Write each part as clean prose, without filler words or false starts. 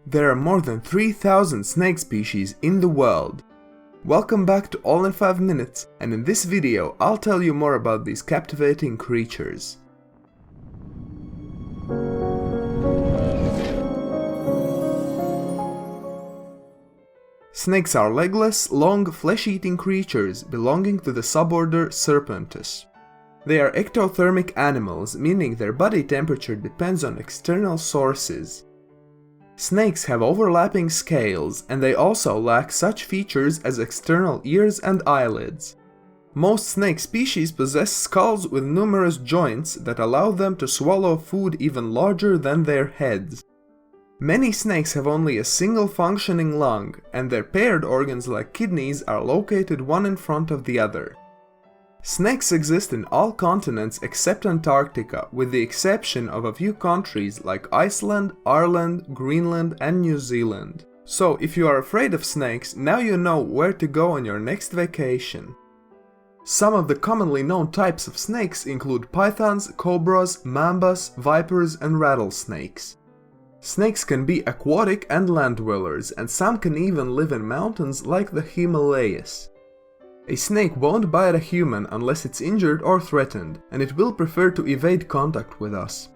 There are more than 3,000 snake species in the world. Welcome back to All in 5 Minutes, and in this video I'll tell you more about these captivating creatures. Snakes are legless, long, flesh-eating creatures belonging to the suborder Serpentis. They are ectothermic animals, meaning their body temperature depends on external sources. Snakes have overlapping scales, and they also lack such features as external ears and eyelids. Most snake species possess skulls with numerous joints that allow them to swallow food even larger than their heads. Many snakes have only a single functioning lung, and their paired organs like kidneys are located one in front of the other. Snakes exist in all continents except Antarctica, with the exception of a few countries like Iceland, Ireland, Greenland, and New Zealand. So, if you are afraid of snakes, now you know where to go on your next vacation. Some of the commonly known types of snakes include pythons, cobras, mambas, vipers, and rattlesnakes. Snakes can be aquatic and land dwellers, and some can even live in mountains like the Himalayas. A snake won't bite a human unless it's injured or threatened, and it will prefer to evade contact with us.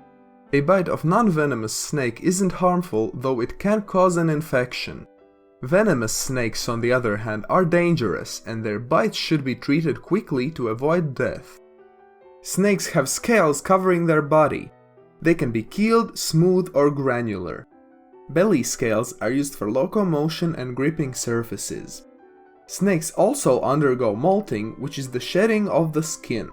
A bite of non-venomous snake isn't harmful, though it can cause an infection. Venomous snakes, on the other hand, are dangerous, and their bites should be treated quickly to avoid death. Snakes have scales covering their body. They can be keeled, smooth, or granular. Belly scales are used for locomotion and gripping surfaces. Snakes also undergo molting, which is the shedding of the skin.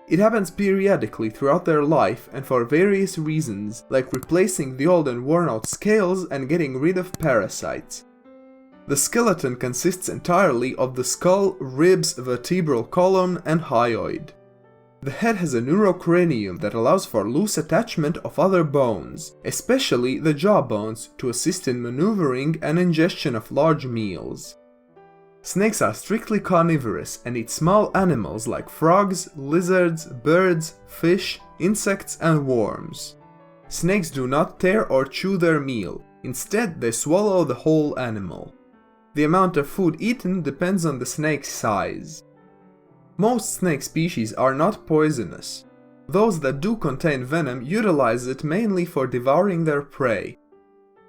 It happens periodically throughout their life and for various reasons, like replacing the old and worn-out scales and getting rid of parasites. The skeleton consists entirely of the skull, ribs, vertebral column, and hyoid. The head has a neurocranium that allows for loose attachment of other bones, especially the jaw bones, to assist in maneuvering and ingestion of large meals. Snakes are strictly carnivorous and eat small animals like frogs, lizards, birds, fish, insects, and worms. Snakes do not tear or chew their meal. Instead, they swallow the whole animal. The amount of food eaten depends on the snake's size. Most snake species are not poisonous. Those that do contain venom utilize it mainly for devouring their prey.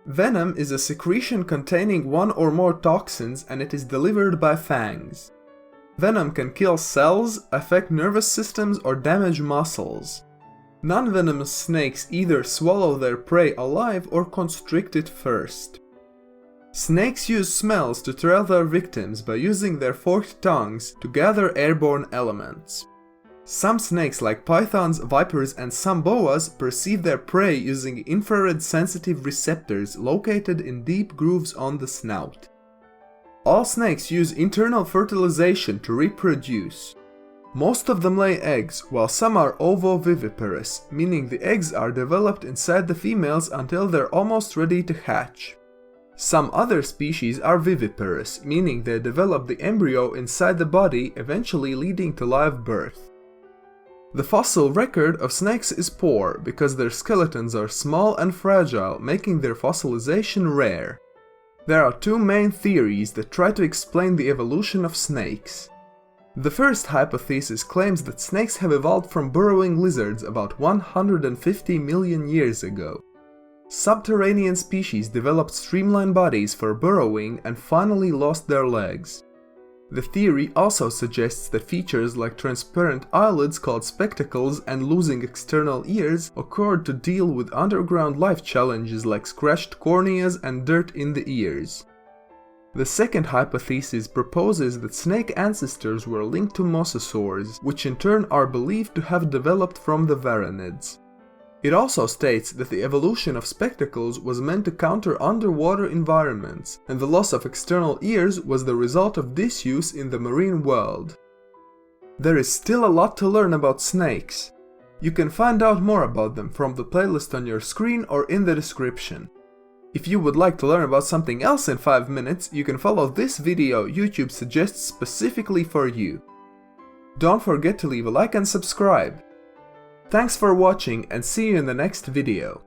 Venom is a secretion containing one or more toxins, and it is delivered by fangs. Venom can kill cells, affect nervous systems, or damage muscles. Non-venomous snakes either swallow their prey alive or constrict it first. Snakes use smells to trail their victims by using their forked tongues to gather airborne elements. Some snakes like pythons, vipers, and some boas perceive their prey using infrared-sensitive receptors located in deep grooves on the snout. All snakes use internal fertilization to reproduce. Most of them lay eggs, while some are ovoviviparous, meaning the eggs are developed inside the females until they're almost ready to hatch. Some other species are viviparous, meaning they develop the embryo inside the body, eventually leading to live birth. The fossil record of snakes is poor because their skeletons are small and fragile, making their fossilization rare. There are two main theories that try to explain the evolution of snakes. The first hypothesis claims that snakes have evolved from burrowing lizards about 150 million years ago. Subterranean species developed streamlined bodies for burrowing and finally lost their legs. The theory also suggests that features like transparent eyelids called spectacles and losing external ears occurred to deal with underground life challenges like scratched corneas and dirt in the ears. The second hypothesis proposes that snake ancestors were linked to mosasaurs, which in turn are believed to have developed from the varanids. It also states that the evolution of spectacles was meant to counter underwater environments, and the loss of external ears was the result of disuse in the marine world. There is still a lot to learn about snakes. You can find out more about them from the playlist on your screen or in the description. If you would like to learn about something else in 5 minutes, you can follow this video YouTube suggests specifically for you. Don't forget to leave a like and subscribe. Thanks for watching, and see you in the next video.